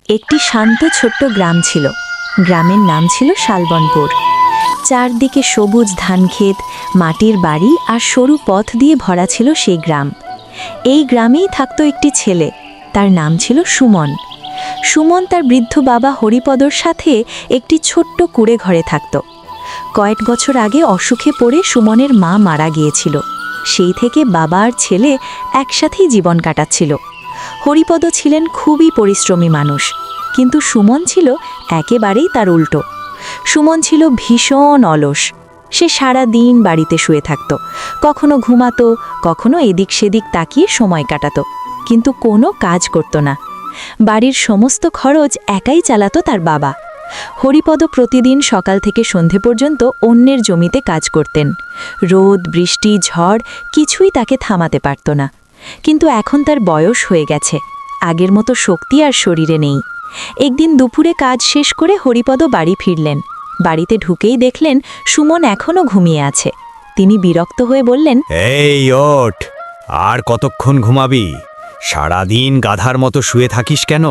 একটি শান্ত ছোট্ট গ্রাম ছিল। গ্রামের নাম ছিল শালবনপুর। চারদিকে সবুজ ধানক্ষেত, মাটির বাড়ি আর সরু পথ দিয়ে ভরা ছিল সেই গ্রাম। এই গ্রামেই থাকত একটি ছেলে, তার নাম ছিল সুমন। সুমন তার বৃদ্ধ বাবা হরিপদর সাথে একটি ছোট্ট কুঁড়ে ঘরে থাকত। কয়েক বছর আগে অসুখে পড়ে সুমনের মা মারা গিয়েছিল। সেই থেকে বাবা আর ছেলে একসাথেই জীবন কাটাচ্ছিল। হরিপদ ছিলেন খুবই পরিশ্রমী মানুষ, কিন্তু সুমন ছিল একেবারেই তার উল্টো। সুমন ছিল ভীষণ অলস। সে সারা দিন বাড়িতে শুয়ে থাকত, কখনো ঘুমাতো, কখনো এদিক সেদিক তাকিয়ে সময় কাটাতো, কিন্তু কোনো কাজ করত না। বাড়ির সমস্ত খরচ একাই চালাতো তার বাবা। হরিপদ প্রতিদিন সকাল থেকে সন্ধে পর্যন্ত অন্যের জমিতে কাজ করতেন। রোদ, বৃষ্টি, ঝড় কিছুই তাকে থামাতে পারত না। কিন্তু এখন তার বয়স হয়ে গেছে, আগের মতো শক্তি আর শরীরে নেই। একদিন দুপুরে কাজ শেষ করে হরিপদ বাড়ি ফিরলেন। বাড়িতে ঢুকেই দেখলেন সুমন এখনও ঘুমিয়ে আছে। তিনি বিরক্ত হয়ে বললেন, এই ওঠ, আর কতক্ষণ ঘুমাবি? সারাদিন গাধার মতো শুয়ে থাকিস কেন?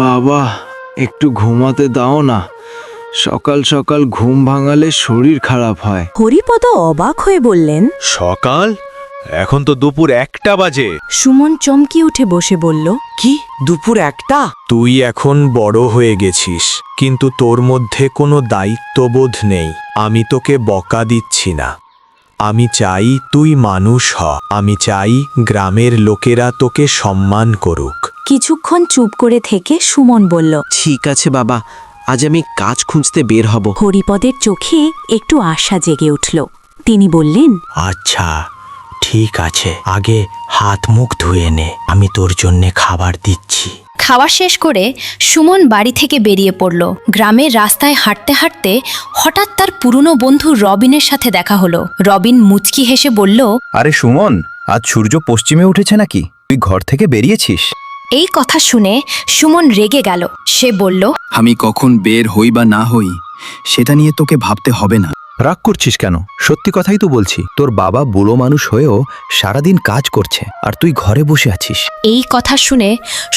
বাবা, একটু ঘুমাতে দাও না। সকাল সকাল ঘুম ভাঙালে শরীর খারাপ হয়। হরিপদ অবাক হয়ে বললেন, সকাল? এখন তো দুপুর 1টা বাজে। সুমন চমকি উঠে বসে বলল, কি দুপুর 1টা? তুই এখন বড় হয়ে গেছিস, কিন্তু তোর মধ্যে কোনো দায়িত্ববোধ নেই। আমি তোকে বকা দিচ্ছি না। আমি চাই তুই মানুষ হ। আমি চাই গ্রামের লোকেরা তোকে সম্মান করুক। কিছুক্ষণ চুপ করে থেকে সুমন বলল, ঠিক আছে বাবা, আজ আমি কাজ খুঁজতে বের হব। হরিপদের চোখে একটু আশা জেগে উঠল। তিনি বললেন, আচ্ছা ঠিক আছে, আগে হাত মুখ ধুয়ে নে, আমি তোর জন্যে খাবার দিচ্ছি। খাওয়া শেষ করে সুমন বাড়ি থেকে বেরিয়ে পড়ল। গ্রামের রাস্তায় হাঁটতে হাঁটতে হঠাৎ তার পুরনো বন্ধু রবিনের সাথে দেখা হলো। রবিন মুচকি হেসে বলল, আরে সুমন, আজ সূর্য পশ্চিমে উঠেছে নাকি? তুই ঘর থেকে বেরিয়েছিস? এই কথা শুনে সুমন রেগে গেল। সে বলল, আমি কখন বের হই বা না হই সেটা নিয়ে তোকে ভাবতে হবে না। রাগ করছিস কেন? সত্যি কথাই তো বলছি। তোর বাবা বুড়ো মানুষ হয়েও সারাদিন কাজ করছে, আর তুই ঘরে বসে আছিস। এই কথা শুনে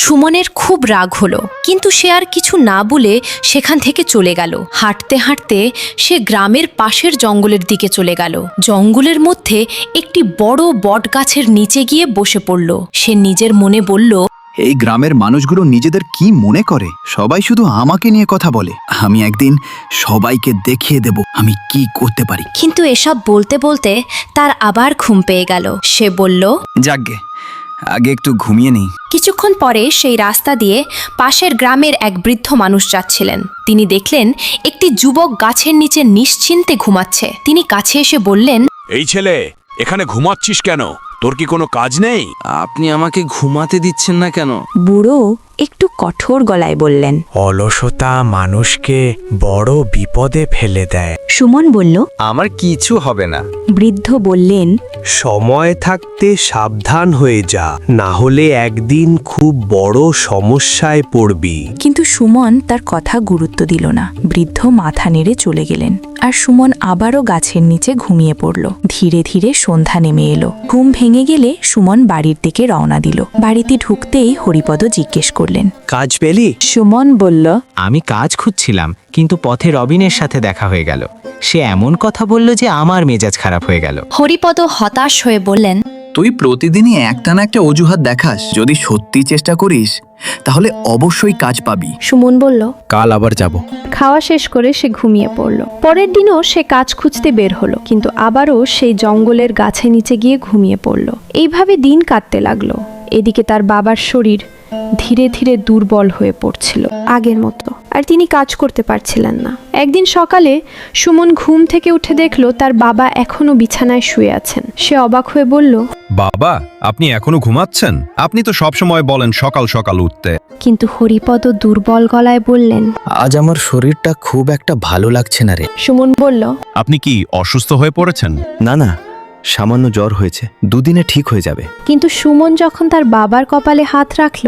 সুমনের খুব রাগ হলো, কিন্তু সে আর কিছু না বলে সেখান থেকে চলে গেল। হাঁটতে হাঁটতে সে গ্রামের পাশের জঙ্গলের দিকে চলে গেল। জঙ্গলের মধ্যে একটি বড় বটগাছের নিচে গিয়ে বসে পড়ল। সে নিজের মনে বলল, এই গ্রামের মানুষগুলো নিজেদের কি মনে করে? সবাই শুধু আমাকে নিয়ে কথা বলে। আমি একদিন সবাইকে দেখিয়ে দেব আমি কি করতে পারি। কিন্তু এসব বলতে বলতে তার আবার ঘুম পেয়ে গেল। সে বলল, যাকগে, আগে একটু ঘুমিয়ে নেই। কিছুক্ষণ পরে সেই রাস্তা দিয়ে পাশের গ্রামের এক বৃদ্ধ মানুষ যাচ্ছিলেন। তিনি দেখলেন একটি যুবক গাছের নিচে নিশ্চিন্তে ঘুমাচ্ছে। তিনি কাছে এসে বললেন, এই ছেলে, এখানে ঘুমাচ্ছিস কেন? তোর কি কোনো কাজ নেই? আপনি আমাকে ঘুমাতে দিচ্ছেন না কেন? বুড়ো একটু কঠোর গলায় বললেন। অলসতা মানুষকে বড় বিপদে ফেলে দেয়। সুমন বলল, আমার কিছু হবে না। বৃদ্ধ বললেন, সময় থাকতে সাবধান হয়ে যা, না হলে একদিন খুব বড় সমস্যায় পড়বি। কিন্তু সুমন তার কথা গুরুত্ব দিল না। বৃদ্ধ মাথা নেড়ে চলে গেলেন, আর সুমন আবারও গাছের নিচে ঘুমিয়ে পড়ল। ধীরে ধীরে সন্ধ্যা নেমে এলো। ঘুম ভেঙে গেলে সুমন বাড়ির দিকে রওনা দিল। বাড়িতে ঢুকতেই হরিপদ জিজ্ঞেস করলেন, কাজ পেলি? সুমন বলল, আমি কাজ খুঁজছিলাম, কিন্তু পথে রবিনের সাথে দেখা হয়ে গেল। সে এমন কথা বলল যে আমার মেজাজ খারাপ হয়ে গেল। হরিপদ হতাশ হয়ে বললেন, তুই প্রতিদিনই একটা না একটা অজুহাত দেখাস। যদি সত্যি চেষ্টা করিস তাহলে অবশ্যই কাজ পাবি। সুমন বলল, কাল আবার যাব। খাওয়া শেষ করে সে ঘুমিয়ে পড়ল। পরের দিনও সে কাজ খুঁজতে বের হলো, কিন্তু আবারও সেই জঙ্গলের গাছের নিচে গিয়ে ঘুমিয়ে পড়ল। এইভাবে দিন কাটতে লাগলো। এদিকে তার বাবার শরীর ধীরে ধীরে দুর্বল হয়ে পড়ছিল আগের মতো, আর তিনি কাজ করতে পারছিলেন না। একদিন সকালে সুমন ঘুম থেকে উঠে দেখল তার বাবা এখনো বিছানায় শুয়ে আছেন। সে অবাক হয়ে বলল, বাবা, আপনি এখনো ঘুমাচ্ছেন? আপনি তো সব সময় বলেন সকাল সকাল উঠতে। কিন্তু হরিপদ দুর্বল গলায় বললেন, আজ আমার শরীরটা খুব একটা ভালো লাগছে না রে। সুমন বলল, আপনি কি অসুস্থ হয়ে পড়েছেন? না না, সামান্য জ্বর হয়েছে, দুদিনে ঠিক হয়ে যাবে। কিন্তু সুমন যখন তার বাবার কপালে হাত রাখল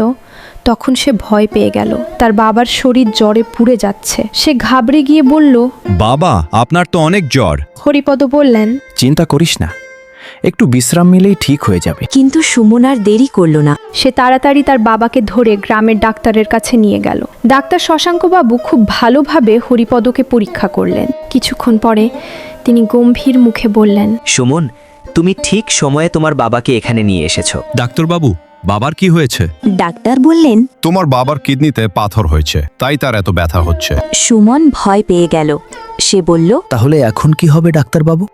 তখন সে ভয় পেয়ে গেল। তার বাবার শরীর জ্বরে পুড়ে যাচ্ছে। সে ঘাবড়ে গিয়ে বলল, বাবা, আপনার তো অনেক জ্বর। হরিপদ বললেন, চিন্তা করিস না, একটু বিশ্রাম নিলেই ঠিক হয়ে যাবে। কিন্তু সুমন আর দেরি করল না। সে তাড়াতাড়ি তার বাবাকে ধরে গ্রামের ডাক্তারের কাছে নিয়ে গেল। ডাক্তার শশাঙ্কবাবু খুব ভালোভাবে হরিপদকে পরীক্ষা করলেন। কিছুক্ষণ পরে তিনি গম্ভীর মুখে বললেন, সুমন, তুমি ঠিক সময়ে তোমার বাবাকে এখানে নিয়ে এসেছো। ডাক্তারবাবু, বাবার কি হয়েছে? ডাক্তার বললেন, তোমার বাবার কিডনিতে পাথর হয়েছে, তাই তার এত ব্যথা হচ্ছে। সুমন ভয় পেয়ে গেল। সে বলল, তাহলে এখন কি হবে ডাক্তারবাবু?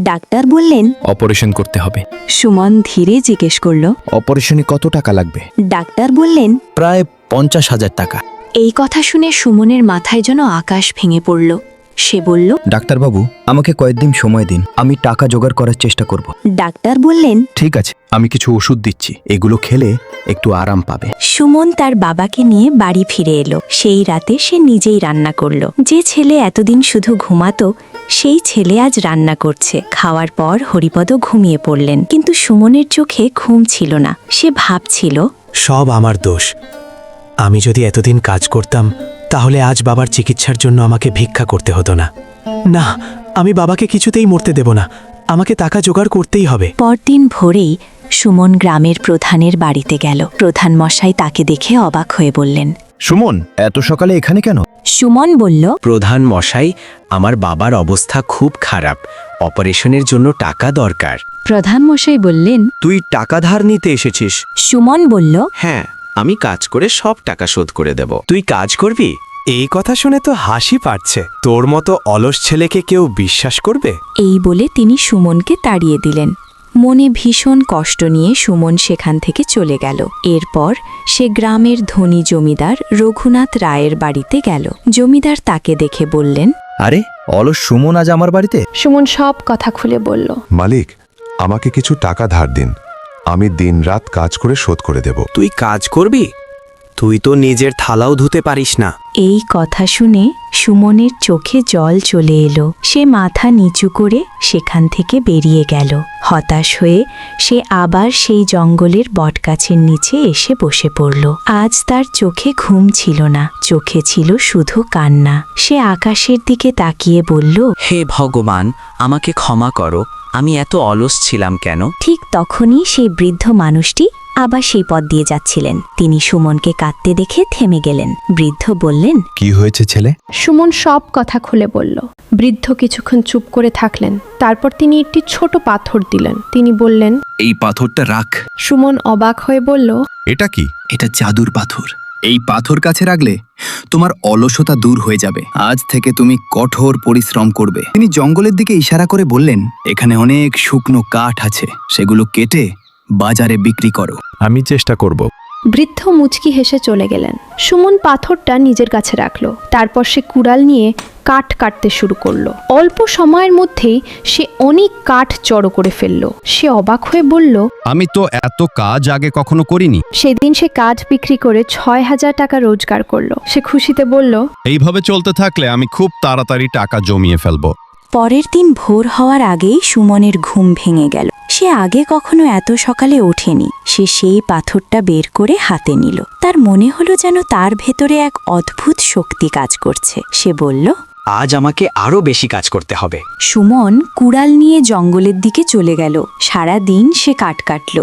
ডাক্তার বললেন, অপারেশন করতে হবে। সুমন ধীরে জিজ্ঞেস করল, অপারেশনে কত টাকা লাগবে? ডাক্তার বললেন, প্রায় 50,000 টাকা। এই কথা শুনে সুমনের মাথায় যেন আকাশ ভেঙে পড়ল। সে বলল, ডাক্তারবাবু, আমাকে কয়েকদিন সময় দিন, আমি টাকা জোগাড় করার চেষ্টা করব। ডাক্তার বললেন, ঠিক আছে, আমি কিছু ওষুধ দিচ্ছি, এগুলো খেলে একটু আরাম পাবে। সুমন তার বাবাকে নিয়ে বাড়ি ফিরে এলো। সেই রাতে সে নিজেই রান্না করলো। যে ছেলে এতদিন শুধু ঘুমাতো, সেই ছেলে আজ রান্না করছে। খাওয়ার পর হরিপদ ঘুমিয়ে পড়লেন, কিন্তু সুমনের চোখে ঘুম ছিল না। সে ভাবছিল, সব আমার দোষ। আমি যদি এতদিন কাজ করতাম, তাহলে আজ বাবার চিকিৎসার জন্য আমাকে ভিক্ষা করতে হতো না। না, আমি বাবাকে কিছুতেই মরতে দেব না। আমাকে টাকা জোগাড় করতেই হবে। পরদিন ভোরেই সুমন গ্রামের প্রধানের বাড়িতে গেল। প্রধান মশাই তাকে দেখে অবাক হয়ে বললেন, সুমন, এত সকালে এখানে কেন? সুমন বলল, প্রধান মশাই, আমার বাবার অবস্থা খুব খারাপ, অপারেশনের জন্য টাকা দরকার। প্রধান মশাই বললেন, তুই টাকা ধার নিতে এসেছিস? সুমন বলল, হ্যাঁ, আমি কাজ করে সব টাকা শোধ করে দেব। তুই কাজ করবি? এই কথা শুনে তো হাসি পাচ্ছে। তোর মতো অলস ছেলেকে কেউ বিশ্বাস করবে? এই বলে তিনি সুমনকে তাড়িয়ে দিলেন। মনে ভীষণ কষ্ট নিয়ে সুমন সেখান থেকে চলে গেল। এরপর সে গ্রামের ধনী জমিদার রঘুনাথ রায়ের বাড়িতে গেল। জমিদার তাকে দেখে বললেন, আরে, অলস সুমন আজ আমার বাড়িতে? সুমন সব কথা খুলে বলল। মালিক, আমাকে কিছু টাকা ধার দিন, আমি দিনরাত কাজ করে শোধ করে দেব। তুই কাজ করবি? তুই তো নিজের থালাও ধুতে পারিস না। এই কথা শুনে সুমনের চোখে জল চলে এলো। সে মাথা নিচু করে সেখান থেকে বেরিয়ে গেল। হতাশ হয়ে সে আবার সেই জঙ্গলের বটগাছের নিচে এসে বসে পড়ল। আজ তার চোখে ঘুম ছিল না, চোখে ছিল শুধু কান্না। সে আকাশের দিকে তাকিয়ে বলল, হে ভগবান, আমাকে ক্ষমা করো, আমি এত অলস ছিলাম কেন? ঠিক তখনই সেই বৃদ্ধ মানুষটি আবার সেই পথ দিয়ে যাচ্ছিলেন। তিনি সুমনকে কাঁদতে দেখে থেমে গেলেন। বৃদ্ধ বললেন, কি হয়েছে ছেলে? সুমন সব কথা খুলে বলল। বৃদ্ধ কিছুক্ষণ চুপ করে থাকলেন। তারপর তিনি একটি ছোট পাথর দিলেন। তিনি বললেন, এই পাথরটা রাখ। সুমন অবাক হয়ে বলল, এটা কি? এটা জাদুর পাথর। এই পাথর কাছে রাখলে তোমার অলসতা দূর হয়ে যাবে। আজ থেকে তুমি কঠোর পরিশ্রম করবে। তিনি জঙ্গলের দিকে ইশারা করে বললেন, এখানে অনেক শুকনো কাঠ আছে, সেগুলো কেটে বাজারে বিক্রি করো। আমি চেষ্টা করব। বৃদ্ধ মুচকি হেসে চলে গেলেন। সুমন পাথরটা নিজের কাছে রাখলো। তারপর সে কুড়াল নিয়ে কাঠ কাটতে শুরু করলো। অল্প সময়ের মধ্যেই সে অনেক কাঠ জড়ো করে ফেললো। সে অবাক হয়ে বলল, আমি তো এত কাজ আগে কখনো করিনি। সেদিন সে কাঠ বিক্রি করে 6,000 টাকা রোজগার করলো। সে খুশিতে বলল, এইভাবে চলতে থাকলে আমি খুব তাড়াতাড়ি টাকা জমিয়ে ফেলবো। পরের দিন ভোর হওয়ার আগেই সুমনের ঘুম ভেঙে গেল। সে আগে কখনো এত সকালে ওঠেনি। সে সেই পাথরটা বের করে হাতে নিল। তার মনে হলো যেন তার ভেতরে এক অদ্ভুত শক্তি কাজ করছে। সে বলল, আজ আমাকে আরো বেশি কাজ করতে হবে। সুমন কুড়াল নিয়ে জঙ্গলের দিকে চলে গেল। সারা দিন সে কাঠ কাটল।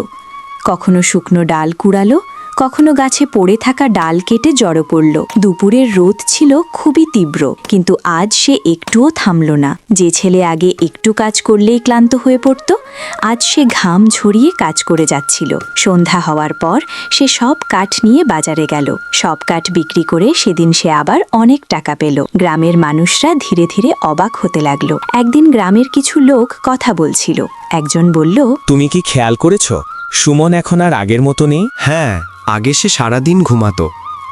কখনো শুকনো ডাল কুড়ালো, কখনো গাছে পড়ে থাকা ডাল কেটে জড়ো পড়ল। দুপুরের রোদ ছিল খুবই তীব্র, কিন্তু আজ সে একটুও থামল না। যে ছেলে আগে একটু কাজ করলেই ক্লান্ত হয়ে পড়ত, আজ সে ঘাম ঝরিয়ে কাজ করে যাচ্ছিল। সন্ধ্যা হওয়ার পর সে সব কাঠ নিয়ে বাজারে গেল। সব কাঠ বিক্রি করে সেদিন সে আবার অনেক টাকা পেল। গ্রামের মানুষরা ধীরে ধীরে অবাক হতে লাগলো। একদিন গ্রামের কিছু লোক কথা বলছিল। একজন বলল, তুমি কি খেয়াল করেছ, সুমন এখন আর আগের মতো নেই? হ্যাঁ, আগে সে সারাদিন ঘুমাতো,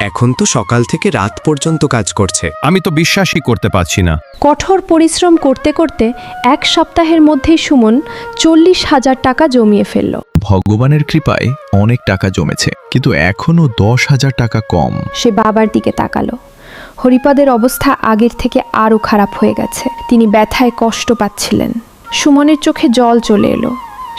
এখন তো সকাল থেকে রাত পর্যন্ত কাজ করছে। আমি তো বিশ্বাসই করতে পারছি না। কঠোর পরিশ্রম করতে করতে 1 সপ্তাহের মধ্যেই সুমন 40,000 টাকা জমিয়ে ফেলল। ভগবানের কৃপায় অনেক টাকা জমেছে, কিন্তু এখনো 10,000 টাকা কম। সে বাবার দিকে তাকালো। হরিপদের অবস্থা আগের থেকে আরও খারাপ হয়ে গেছে। তিনি ব্যথায় কষ্ট পাচ্ছিলেন। সুমনের চোখে জল চলে এলো।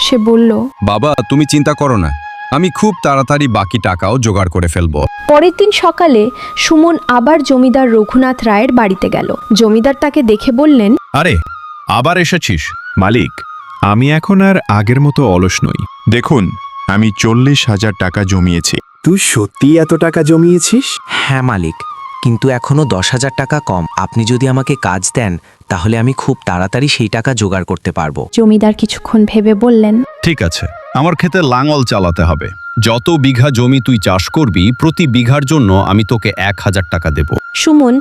সে বলল, বাবা, তুমি চিন্তা করো না, আমি খুব তাড়াতাড়ি বাকি টাকাও জোগাড় করে ফেলবো। পরের দিন সকালে সুমন আবার জমিদার রঘুনাথ রায়ের বাড়িতে গেল। জমিদার তাকে দেখে বললেন, আরে, আবার এসেছিস? মালিক, আমি এখন আর আগের মতো অলস নই। দেখুন, আমি 40,000 টাকা জমিয়েছি। তুই সত্যি এত টাকা জমিয়েছিস? হ্যাঁ মালিক, কিন্তু এখনো 10,000 টাকা কম। আপনি যদি আমাকে কাজ দেন তাহলে আমি খুব তাড়াতাড়ি সেই টাকা জোগাড় করতে পারবো। জমিদার কিছুক্ষণ ভেবে বললেন, ঠিক আছে, আমার ক্ষেতে লাঙল চালাতে হবে। যত বিঘা জমি তুই চাষ করবি, প্রতি বিঘার জন্য আমি তোকে 1,000 টাকা দেব। সুমন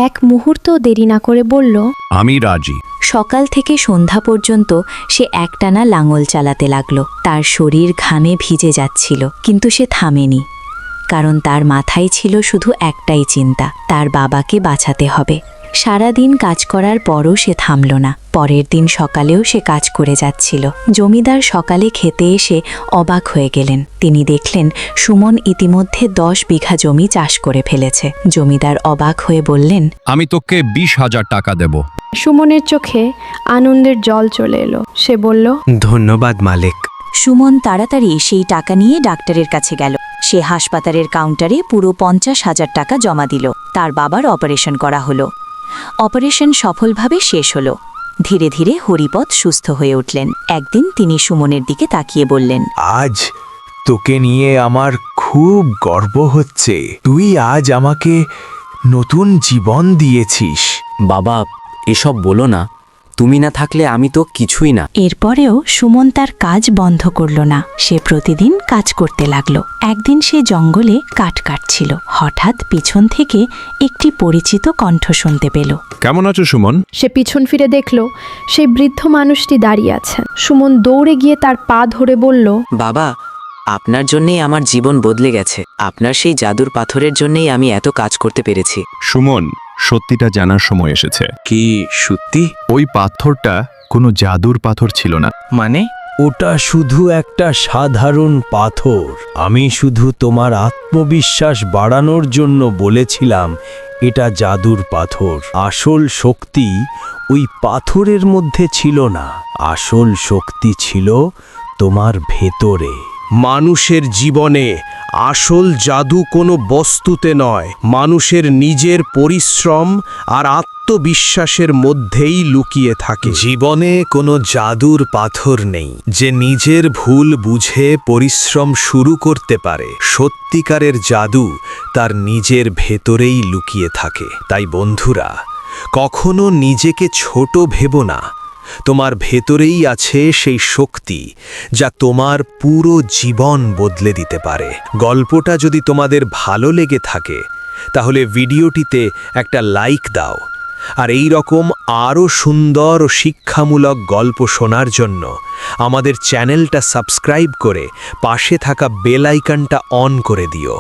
এক মুহূর্ত দেরি না করে বলল, আমি রাজি। সকাল থেকে সন্ধ্যা পর্যন্ত সে একটানা লাঙল চালাতে লাগলো। তার শরীর ঘামে ভিজে যাচ্ছিল, কিন্তু সে থামেনি, কারণ তার মাথায় ছিল শুধু একটাই চিন্তা, তার বাবাকে বাঁচাতে হবে। সারাদিন কাজ করার পরও সে থামল না। পরের দিন সকালেও সে কাজ করে যাচ্ছিল। জমিদার সকালে খেতে এসে অবাক হয়ে গেলেন। তিনি দেখলেন সুমন ইতিমধ্যে 10 বিঘা জমি চাষ করে ফেলেছে। জমিদার অবাক হয়ে বললেন, আমি তোকে 20,000 টাকা দেব। সুমনের চোখে আনন্দের জল চলে এলো। সে বলল, ধন্যবাদ মালিক। সুমন তাড়াতাড়ি সেই টাকা নিয়ে ডাক্তারের কাছে গেল। সে হাসপাতালের কাউন্টারে পুরো 50,000 টাকা জমা দিল। তার বাবার অপারেশন করা হলো। অপারেশন সফলভাবে শেষ হলো। ধীরে ধীরে হরিপদ সুস্থ হয়ে উঠলেন। একদিন তিনি সুমনের দিকে তাকিয়ে বললেন, আজ তোকে নিয়ে আমার খুব গর্ব হচ্ছে। তুই আজ আমাকে নতুন জীবন দিয়েছিস। বাবা, এসব বলো না। তুমি না থাকলে আমি তো কিছুই না। এরপরেও সুমন তার কাজ বন্ধ করল না। সে প্রতিদিন কাজ করতে লাগলো। একদিন সে জঙ্গলে কাঠ কাটছিল। হঠাৎ পিছন থেকে একটি পরিচিত কণ্ঠ শুনতে পেল। কেমন আছো সুমন? সে পিছন ফিরে দেখল সেই বৃদ্ধ মানুষটি দাঁড়িয়ে আছেন। সুমন দৌড়ে গিয়ে তার পা ধরে বলল, বাবা, আপনার জন্যেই আমার জীবন বদলে গেছে। আপনার সেই জাদুর পাথরের জন্যই আমি এত কাজ করতে পেরেছি। সুমন, সত্যিটা জানার সময় এসেছে। কি সত্যি? ওই পাথরটা কোনো জাদুর পাথর ছিল না। মানে? ওটা শুধু একটা সাধারণ পাথর। আমি শুধু তোমার আত্মবিশ্বাস বাড়ানোর জন্য বলেছিলাম এটা জাদুর পাথর। আসল শক্তি ওই পাথরের মধ্যে ছিল না। আসল শক্তি ছিল তোমার ভেতরে। মানুষের জীবনে আসল জাদু কোনো বস্তুতে নয়, মানুষের নিজের পরিশ্রম আর আত্মবিশ্বাসের মধ্যেই লুকিয়ে থাকে। জীবনে কোনো জাদুর পাথর নেই যে নিজের ভুল বুঝে পরিশ্রম শুরু করতে পারে। সত্যিকারের জাদু তার নিজের ভেতরেই লুকিয়ে থাকে। তাই বন্ধুরা, কখনো নিজেকে ছোট ভেবো না। তোমার ভেতরেই আছে সেই শক্তি যা তোমার পুরো জীবন বদলে দিতে পারে। গল্পটা যদি তোমাদের ভালো লেগে থাকে তাহলে ভিডিওটিতে একটা লাইক দাও। আর এই রকম আরও সুন্দর ও শিক্ষামূলক গল্প শোনার জন্য আমাদের চ্যানেলটা সাবস্ক্রাইব করে পাশে থাকা বেল আইকনটা অন করে দিও।